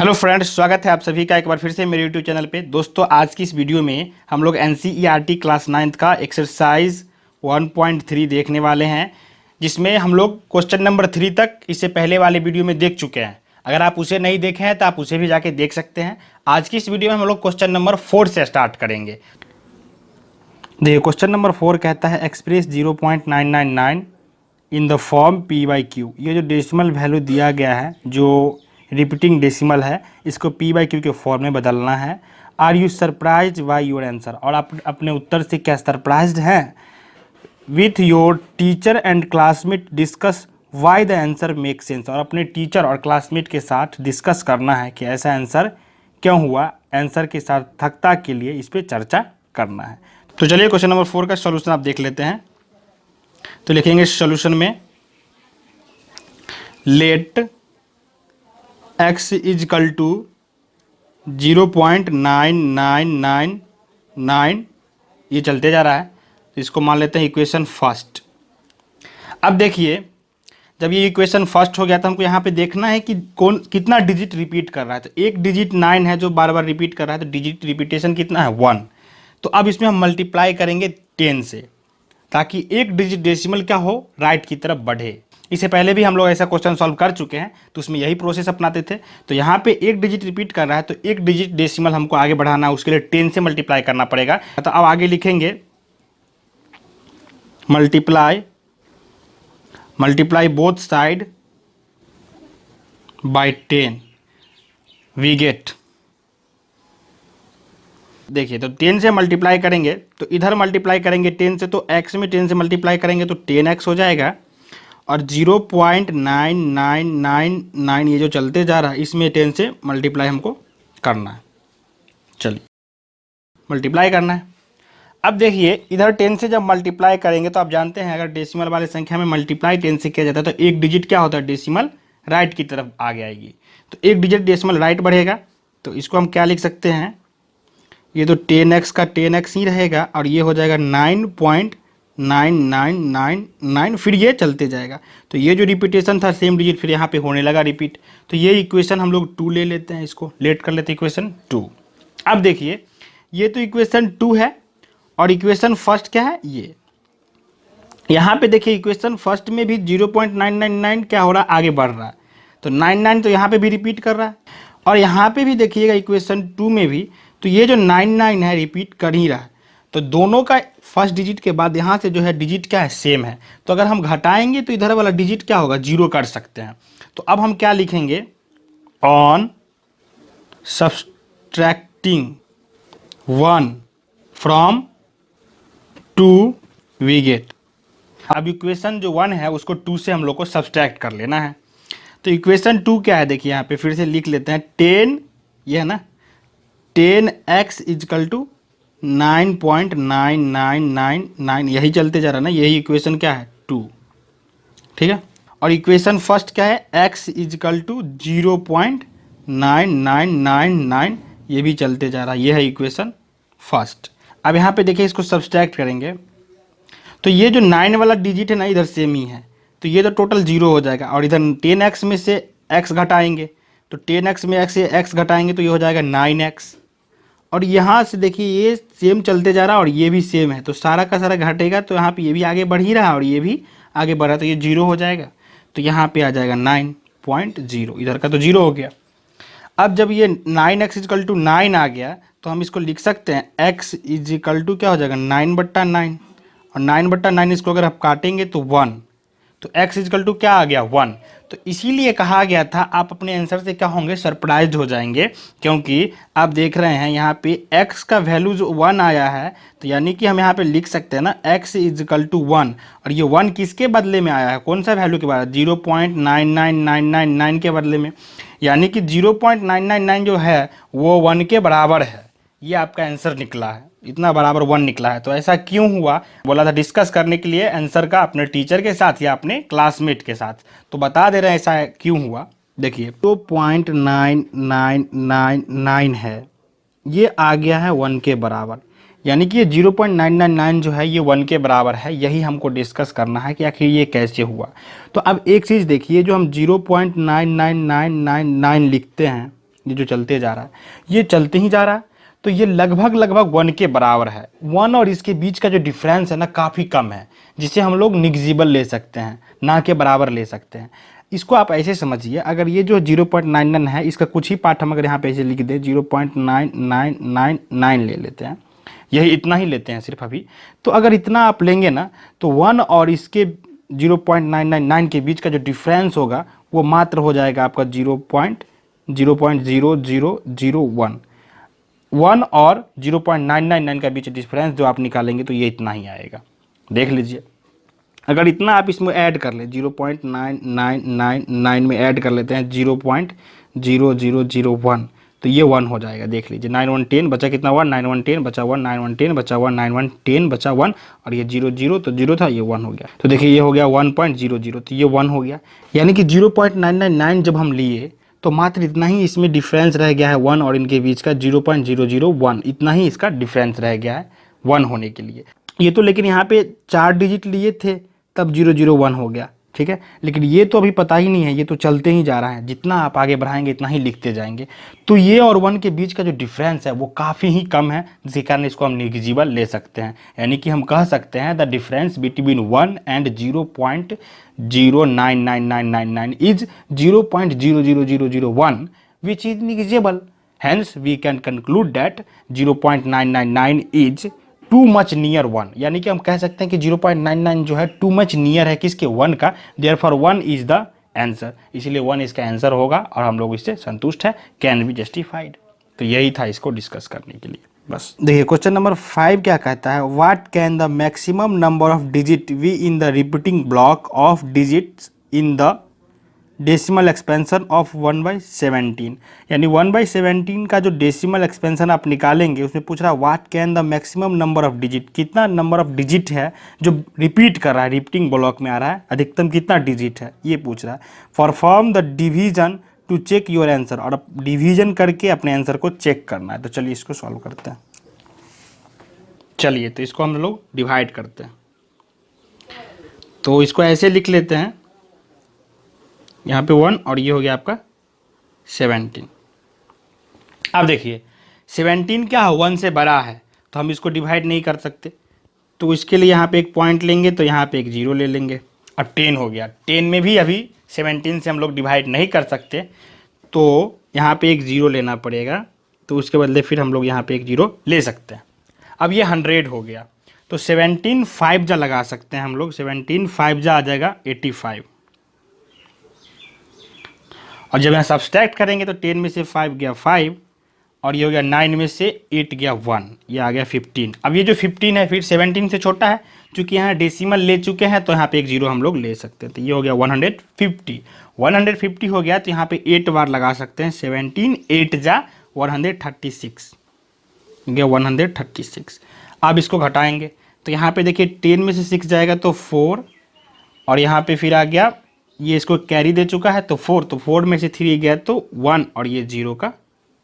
Hello friends, स्वागत है आप सभी का एक बार फिर से मेरे यूट्यूब चैनल पे। दोस्तों, आज की इस वीडियो में हम लोग एनसीईआरटी क्लास 9 का एक्सरसाइज 1.3 देखने वाले हैं, जिसमें हम लोग क्वेश्चन नंबर 3 तक इससे पहले वाले वीडियो में देख चुके हैं। अगर आप उसे नहीं देखे हैं तो आप उसे भी जाके देख सकते हैं। आज की इस वीडियो में हम लोग क्वेश्चन नंबर 4 से स्टार्ट करेंगे। देखिए, क्वेश्चन नंबर 4 कहता है express 0.999 in the form P by Q. ये जो डेसिमल वैल्यू दिया गया है, जो रिपीटिंग डेसिमल है, इसको पी बाई क्यू के फॉर्म में बदलना है। Are you surprise by your answer? और आप अपने उत्तर से क्या सरप्राइज्ड हैं? With your teacher and classmate discuss why the answer make sense. और अपने टीचर और क्लासमेट के साथ डिस्कस करना है कि ऐसा आंसर क्यों हुआ। आंसर की सार्थकता के लिए इस पर चर्चा करना है। तो चलिए क्वेश्चन नंबर 4 का सॉल्यूशन आप देख लेते हैं। तो लिखेंगे सॉल्यूशन में लेट x इजकल टू 0.9999, ये चलते जा रहा है, तो इसको मान लेते हैं इक्वेशन फर्स्ट। अब देखिए, जब ये इक्वेशन फर्स्ट हो गया तो हमको यहाँ पे देखना है कि कौन कितना डिजिट रिपीट कर रहा है। तो एक डिजिट 9 है जो बार बार रिपीट कर रहा है, तो डिजिट रिपीटेशन कितना है 1। तो अब इसमें हम मल्टीप्लाई करेंगे 10 से, ताकि एक डिजिट डेसिमल क्या हो, राइट की तरफ बढ़े। इससे पहले भी हम लोग ऐसा क्वेश्चन सॉल्व कर चुके हैं, तो उसमें यही प्रोसेस अपनाते थे। तो यहाँ पे एक डिजिट रिपीट कर रहा है, तो एक डिजिट डेसिमल हमको आगे बढ़ाना है, उसके लिए 10 से मल्टीप्लाई करना पड़ेगा। तो अब आगे लिखेंगे multiply both side by 10 we get. देखिए, तो 10 से मल्टीप्लाई करेंगे, तो इधर मल्टीप्लाई करेंगे 10 से, तो x में 10 से मल्टीप्लाई करेंगे तो 10x हो जाएगा। और 0.9999 ये जो चलते जा रहा है, इसमें 10 से मल्टीप्लाई हमको करना है। चलिए, मल्टीप्लाई करना है। अब देखिए, इधर 10 से जब मल्टीप्लाई करेंगे तो आप जानते हैं, अगर डेसिमल वाले संख्या में मल्टीप्लाई 10 से किया जाता है तो एक डिजिट क्या होता है, डेसिमल राइट की तरफ आगे आएगी। तो एक डिजिट डेसिमल राइट बढ़ेगा, तो इसको हम क्या लिख सकते हैं, ये तो 10x का 10x ही रहेगा, और ये हो जाएगा 9.9999, फिर ये चलते जाएगा। तो ये जो रिपीटेशन था, सेम डिजिट फिर यहाँ पे होने लगा रिपीट। तो ये इक्वेशन हम लोग 2 ले लेते हैं, इसको लेट कर लेते हैं इक्वेशन 2। अब देखिए, ये तो इक्वेशन 2 है, और इक्वेशन फर्स्ट क्या है, ये यहाँ पे देखिए इक्वेशन फर्स्ट में भी 0.999 क्या हो रहा है, आगे बढ़ रहा है। तो 99 तो यहाँ पे भी रिपीट कर रहा है, और यहाँ पे भी देखिएगा इक्वेशन 2 में भी, तो ये जो 99 है रिपीट कर ही रहा है। तो दोनों का फर्स्ट डिजिट के बाद यहाँ से जो है डिजिट क्या है, सेम है। तो अगर हम घटाएंगे तो इधर वाला डिजिट क्या होगा, 0 कर सकते हैं। तो अब हम क्या लिखेंगे, on subtracting 1 from 2 we get. अब इक्वेशन जो 1 है उसको 2 से हम लोग को सब्सट्रैक्ट कर लेना है। तो इक्वेशन 2 क्या है, देखिए यहाँ पे फिर से लिख लेते हैं। 10 ये है ना, 10x इजकल टू 9.9999, यही चलते जा रहा है ना, यही इक्वेशन क्या है 2, ठीक है। और इक्वेशन फर्स्ट क्या है, x इजकल टू 0.9999, ये भी चलते जा रहा है, ये है इक्वेशन फर्स्ट। अब यहाँ पे देखिए, इसको सब्सट्रैक्ट करेंगे तो ये जो 9 वाला डिजिट है ना, इधर सेम ही है, तो ये तो टोटल 0 हो जाएगा। और इधर 10x में से x घटाएंगे, तो 10x में x से x घटाएंगे तो ये हो जाएगा 9x। और यहाँ से देखिए, ये सेम चलते जा रहा है और ये भी सेम है, तो सारा का सारा घटेगा, तो यहाँ पे ये भी आगे बढ़ ही रहा है और ये भी आगे बढ़ रहा है, तो ये 0 हो जाएगा। तो यहाँ पे आ जाएगा 9.0, इधर का तो 0 हो गया। अब जब ये 9x इजकल टू 9 आ गया, तो हम इसको लिख सकते हैं x इजकल टू क्या हो जाएगा, 9/9, और 9/9 इसको अगर आप काटेंगे तो 1, तो x इजकल टू क्या आ गया 1। तो इसीलिए कहा गया था आप अपने आंसर से क्या होंगे, सरप्राइज्ड हो जाएंगे, क्योंकि आप देख रहे हैं यहाँ पे x का वैल्यू जो 1 आया है, तो यानी कि हम यहाँ पे लिख सकते हैं ना x इजकल टू 1, और ये 1 किसके बदले में आया है, कौन सा वैल्यू के बदले, 0.99999 के बदले में, यानी कि 0.999 जो है वो 1 के बराबर है। ये आपका आंसर निकला है, इतना बराबर 1 निकला है। तो ऐसा क्यों हुआ, बोला था डिस्कस करने के लिए आंसर का अपने टीचर के साथ या अपने क्लासमेट के साथ, तो बता दे रहे हैं ऐसा क्यों हुआ। देखिए, 2.9999 है, ये आ गया है 1 के बराबर, यानी कि ये 0.999 जो है ये 1 के बराबर है। यही हमको डिस्कस करना है कि आखिर ये कैसे हुआ। तो अब एक चीज़ देखिए, जो हम 0.99999 लिखते हैं, ये जो चलते जा रहा है ये चलते ही जा रहा है, तो ये लगभग लगभग 1 के बराबर है। 1 और इसके बीच का जो डिफरेंस है ना काफ़ी कम है, जिसे हम लोग निग्जिबल ले सकते हैं, ना के बराबर ले सकते हैं। इसको आप ऐसे समझिए, अगर ये जो 0.99 है इसका कुछ ही पार्ट हम अगर यहाँ पे ऐसे लिख दें 0.9999 ले लेते हैं, यही इतना ही लेते हैं सिर्फ अभी। तो अगर इतना आप लेंगे ना तो 1 और इसके 0.999 के बीच का जो डिफरेंस होगा वो मात्र हो जाएगा आपका 0.0001। 1 और 0.999 का बीच डिफरेंस जो आप निकालेंगे तो ये इतना ही आएगा। देख लीजिए, अगर इतना आप इसमें ऐड कर लें 0.9999 में ऐड कर लेते हैं 0.0001 तो ये 1 हो जाएगा। देख लीजिए 9 1 10 बचा कितना 1, 9 1 10 बचा 1, 9 1 10 बचा 1, 9 1 10 बचा 1 और ये 0 0 तो 0 था, ये 1 हो गया। तो देखिए ये हो गया 1.00 तो ये 1 हो गया। यानी कि 0.999 जब हम लिए तो मात्र इतना ही इसमें डिफरेंस रह गया है 1 और इनके बीच का 0.001, इतना ही इसका डिफरेंस रह गया है 1 होने के लिए। ये तो लेकिन यहाँ पे 4 डिजिट लिए थे तब 001 हो गया, ठीक है। लेकिन ये तो अभी पता ही नहीं है, ये तो चलते ही जा रहा है, जितना आप आगे बढ़ाएंगे इतना ही लिखते जाएंगे। तो ये और 1 के बीच का जो डिफरेंस है वो काफ़ी ही कम है, जिसके कारण इसको हम निग्जिबल ले सकते हैं। यानी कि हम कह सकते हैं the difference between 1 and 0.099999 is 0.00001 which is negligible. Hence we can conclude that 0.999 is too much near 1। यानी कि हम कह सकते हैं कि 0.99 जो है टू मच नियर है किसके 1 का, देयरफॉर 1 इज द आंसर, इसलिए 1 इसका आंसर होगा और हम लोग इससे संतुष्ट है, कैन बी जस्टिफाइड। तो यही था इसको डिस्कस करने के लिए बस। देखिए क्वेश्चन नंबर 5 क्या कहता है, what can the maximum number of digit we in the repeating block of digits in the decimal expansion of 1/17। यानी 1/17 का जो डेसिमल एक्सपेंशन आप निकालेंगे उसमें पूछ रहा है what can the maximum number of digit, कितना नंबर ऑफ डिजिट है जो रिपीट कर रहा है, रिपीटिंग ब्लॉक में आ रहा है, अधिकतम कितना डिजिट है ये पूछ रहा है। Perform the division to check your answer, और अब डिवीजन करके अपने आंसर को चेक करना है। तो चलिए इसको सॉल्व करते हैं। चलिए तो इसको हम लोग डिवाइड करते हैं, तो इसको ऐसे लिख लेते हैं, यहाँ पे 1 और ये हो गया आपका 17। अब देखिए 17 क्या है, 1 से बड़ा है तो हम इसको डिवाइड नहीं कर सकते, तो इसके लिए यहाँ पे एक पॉइंट लेंगे, तो यहाँ पे एक 0 ले लेंगे। अब 10 हो गया, 10 में भी अभी 17 से हम लोग डिवाइड नहीं कर सकते, तो यहाँ पे एक 0 लेना पड़ेगा, तो उसके बदले फिर हम लोग यहाँ पे एक 0 ले सकते हैं। अब ये 100 हो गया, तो 17 5 जा लगा सकते हैं हम लोग, 17 5 जा आ जाएगा 85। और जब यहाँ सब्सट्रैक्ट करेंगे तो 10 में से 5 गया 5 और ये हो गया 9 में से 8 गया 1, ये आ गया 15। अब ये जो 15 है फिर 17 से छोटा है, चूँकि यहाँ डेसिमल ले चुके हैं तो यहाँ पे एक 0 हम लोग ले सकते हैं, तो ये हो गया 150। 150 हो गया तो यहाँ पे 8 बार लगा सकते हैं, 17 8 जा 136 गया 136। अब इसको घटाएंगे तो यहाँ पे देखिए 10 में से 6 जाएगा तो 4 और यहाँ पे फिर आ गया, ये इसको कैरी दे चुका है तो 4, तो 4 में से 3 गया तो 1 और ये 0 का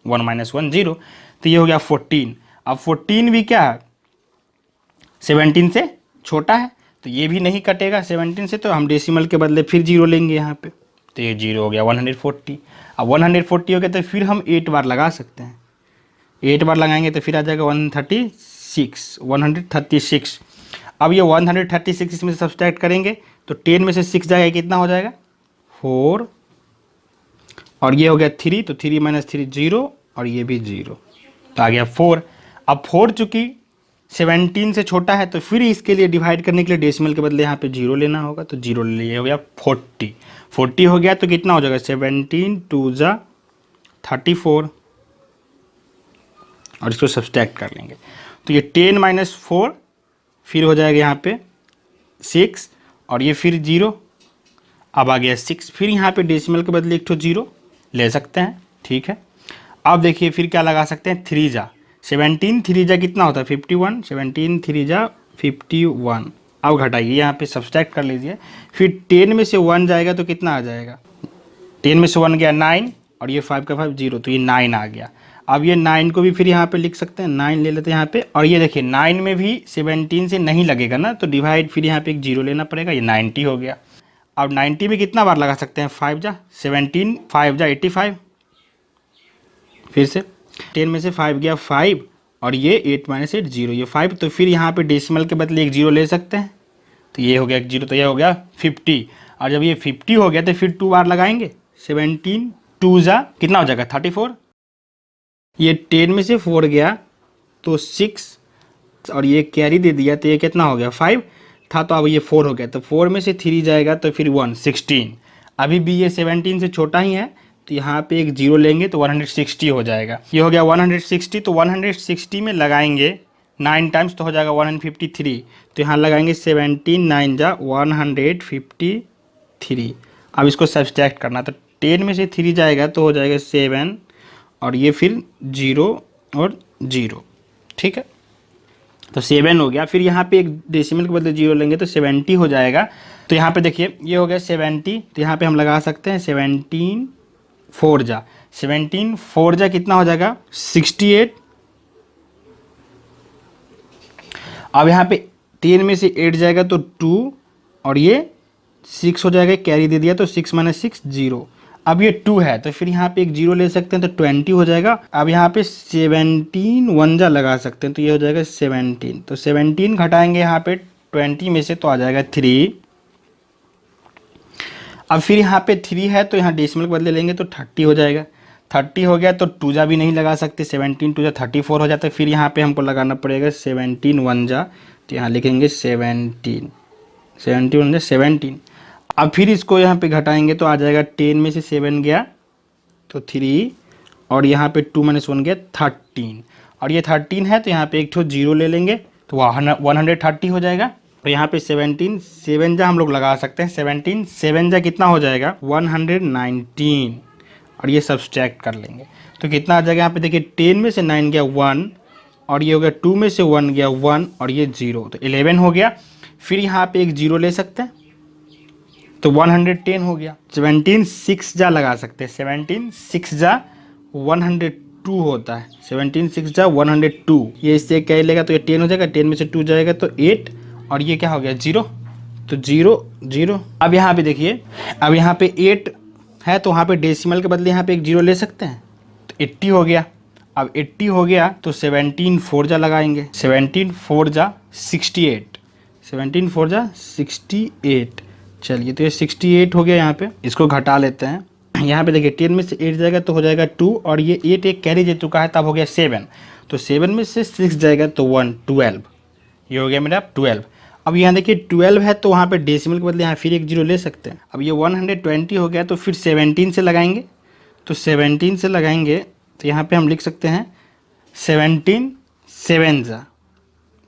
1 - 1 0, तो ये हो गया 14। अब 14 भी क्या है 17 से छोटा है, तो ये भी नहीं कटेगा 17 से, तो हम डेसिमल के बदले फिर 0 लेंगे यहाँ पे, तो ये 0 हो गया 140। अब 140 हो गया तो फिर हम 8 बार लगा सकते हैं, 8 बार लगाएंगे तो फिर आ जाएगा 136। अब ये 136 इसमें से सब्सट्रैक्ट करेंगे तो 10 में से 6 जाएगा, कितना हो जाएगा 4 और ये हो गया 3, तो 3 - 3 0 और ये भी 0, तो आ गया 4। अब 4 चूँकि 17 से छोटा है तो फिर इसके लिए डिवाइड करने के लिए डेसिमल के बदले यहाँ पे 0 लेना होगा, तो 0 ले लिया, हो गया 40। 40 हो गया तो कितना हो जाएगा 17 2 जा 34 और इसको सब्सट्रैक्ट कर लेंगे तो ये 10 - 4 फिर हो जाएगा यहाँ पे 6 और ये फिर 0, अब आ गया 6, फिर यहाँ पे डेसिमल के बदले एक 0 ले सकते हैं, ठीक है। अब देखिए फिर क्या लगा सकते हैं 3 जा 17 3 जा कितना होता है 51, 17 3 जा 51। अब घटाइए यहाँ पे सब्सट्रैक्ट कर लीजिए, फिर 10 में से 1 जाएगा तो कितना आ जाएगा, 10 में से 1 गया 9 और ये 5 का 5 0, तो ये 9 आ गया। अब ये 9 को भी फिर यहाँ पे लिख सकते हैं, 9 ले लेते हैं यहाँ पे, और ये देखिए 9 में भी 17 से नहीं लगेगा ना, तो डिवाइड फिर यहाँ पे एक 0 लेना पड़ेगा, ये 90 हो गया। अब 90 में कितना बार लगा सकते हैं 5 जा 17 5 जा 85 फिर से 10 में से 5 गया 5 और ये 8 माइनस 8 0, ये 5। तो फिर यहाँ पे डेसिमल के बदले एक 0 ले सकते हैं, तो ये हो गया एक 0, तो ये हो गया 50। और जब ये 50 हो गया तो फिर 2 बार लगाएंगे, 17 2 जा कितना हो जाएगा 34। ये 10 में से 4 गया तो 6 और ये कैरी दे दिया तो ये कितना हो गया 5 था, तो अब ये 4 हो गया, तो 4 में से 3 जाएगा तो फिर 1 16। अभी भी ये 17 से छोटा ही है, तो यहाँ पे एक 0 लेंगे तो 160 हो जाएगा। ये हो गया 160, तो 160 में लगाएंगे 9 टाइम्स तो हो जाएगा 153, तो यहाँ लगाएंगे 17 9 जा 153। अब इसको सब्सट्रैक्ट करना, तो 10 में से 3 जाएगा तो हो जाएगा 7 और ये फिर 0 और 0, ठीक है। तो 7 हो गया, फिर यहाँ पे एक डेसिमल के बदले 0 लेंगे तो 70 हो जाएगा। तो यहाँ पे देखिए ये हो गया 70, तो यहाँ पे हम लगा सकते हैं 17 4 जा, 17 4 जा कितना हो जाएगा 68। अब यहाँ पे 10 में से 8 जाएगा तो 2 और ये 6 हो जाएगा, कैरी दे दिया तो 6 माइनस 6 0। अब ये 2 है तो फिर यहाँ पे एक 0 ले सकते हैं तो 20 हो जाएगा। अब यहाँ पे 17 1 जा लगा सकते हैं तो ये हो जाएगा 17, तो 17 घटाएंगे यहाँ पे 20 में से तो आ जाएगा 3। अब फिर यहाँ पे 3 है तो यहाँ डेसिमल के बदले लेंगे तो 30 हो जाएगा, 30 हो गया तो 2 जा भी नहीं लगा सकते, 17 2 जा 34 हो जाता है। फिर यहाँ पे हमको लगाना पड़ेगा 17 1 जा, तो यहाँ लिखेंगे 17 1 जा 17। अब फिर इसको यहाँ पे घटाएंगे तो आ जाएगा 10 में से 7 गया तो 3 और यहाँ पे 2 माइनस 1 गया 13 और ये 13 है तो यहाँ पे एक ठो 0 ले लेंगे तो 130 हो जाएगा। तो यहाँ पे 17 7 जा हम लोग लगा सकते हैं, 17 7 जा कितना हो जाएगा 119 और ये सब्सट्रैक्ट कर लेंगे तो कितना आ जाएगा। यहाँ पे देखिए 10 में से 9 गया 1 और ये हो गया 2 में से 1 गया 1 और ये 0, तो 11 हो गया। फिर यहाँ पे एक 0 ले सकते हैं तो 110 हो गया। 17 6 जा लगा सकते हैं, 17 6 जा 102 होता है, 17 6 जा 102। ये इससे क्या लेगा तो ये 10 हो जाएगा, 10 में से 2 जाएगा तो 8 और ये क्या हो गया 0, तो 0 0। अब यहाँ पे देखिए, अब यहाँ पे 8 है तो वहाँ पे डेसिमल के बदले यहाँ पे एक 0 ले सकते हैं तो 80 हो गया। अब 80 हो गया तो 17 4 जा लगाएंगे, 17 4 जा 68, 17 4 जा 68। चलिए तो ये 68 हो गया। यहाँ पे इसको घटा लेते हैं, यहाँ पे देखिए 10 में से 8 जाएगा तो हो जाएगा 2 और ये 8 एक कैरी दे चुका है तब हो गया 7, तो 7 में से 6 जाएगा तो 1 12, ये हो गया मेरा 12। अब यहाँ देखिए 12 है तो वहाँ पे डेसिमल के बदले यहाँ फिर एक 0 ले सकते हैं। अब ये 120 हो गया तो फिर 17 से लगाएंगे, तो 17 से लगाएंगे तो यहाँ पे हम लिख सकते हैं 17 7 जा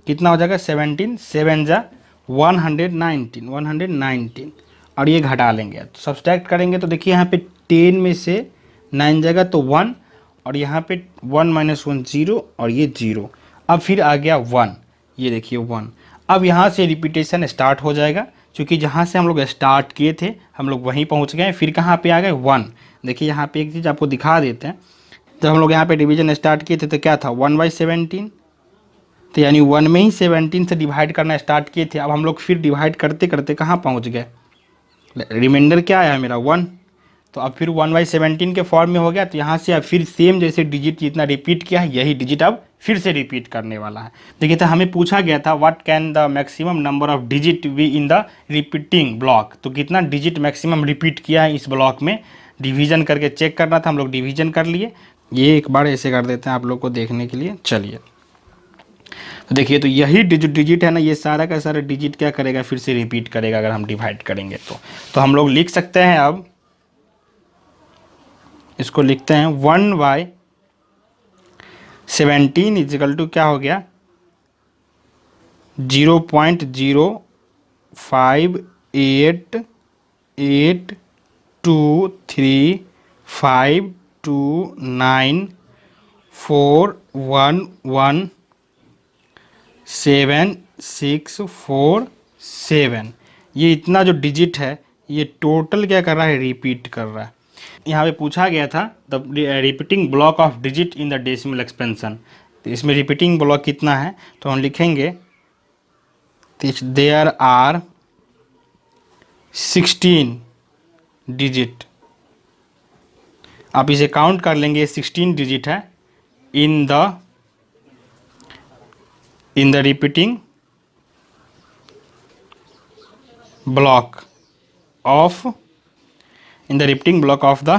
कितना हो जाएगा 17 7 जा 119 और ये घटा लेंगे तो सब्सट्रैक्ट करेंगे तो देखिए यहाँ पे 10 में से 9 जाएगा तो 1 और यहाँ पे 1 माइनस 1 0 और ये 0। अब फिर आ गया 1, ये देखिए 1। अब यहाँ से रिपीटेशन स्टार्ट हो जाएगा क्योंकि जहाँ से हम लोग स्टार्ट किए थे हम लोग वहीं पहुँच गए। फिर कहाँ पे आ गए 1। देखिए यहाँ पे एक चीज़ आपको दिखा देते हैं, जब हम लोग यहाँ पे डिवीजन स्टार्ट किए थे तो क्या था 1/17, तो यानी 1 में ही 17 से डिवाइड करना स्टार्ट किए थे। अब हम लोग फिर डिवाइड करते करते कहाँ पहुँच गए, रिमाइंडर क्या आया मेरा 1, तो अब फिर 1/17 के फॉर्म में हो गया। तो यहाँ से अब फिर सेम जैसे डिजिट जितना रिपीट किया है यही डिजिट अब फिर से रिपीट करने वाला है। देखिए तो हमें पूछा गया था what can the maximum number of digit be in the repeating block, तो कितना डिजिट मैक्सिमम रिपीट किया है इस ब्लॉक में, डिवीजन करके चेक करना था। हम लोग डिवीजन कर लिए, ये एक बार ऐसे कर देते हैं आप लोग को देखने के लिए। चलिए तो देखिए तो यही डिजिट है ना, ये सारा का सारा डिजिट क्या करेगा फिर से रिपीट करेगा अगर हम डिवाइड करेंगे तो हम लोग लिख सकते हैं। अब इसको लिखते हैं 1/17 इजिकल टू क्या हो गया 0.0528429417647। ये इतना जो डिजिट है ये टोटल क्या कर रहा है रिपीट कर रहा है। यहाँ पे पूछा गया था the repeating block of digit in the decimal expansion, तो इसमें रिपीटिंग ब्लॉक कितना है तो हम लिखेंगे देयर आर 16 डिजिट आप इसे काउंट कर लेंगे, 16 डिजिट है इन the repeating block of in the repeating block of the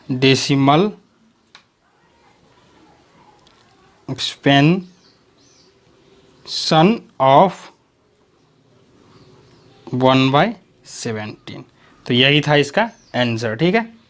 decimal expansion of 1/17। तो यही था इसका आंसर। ठीक है।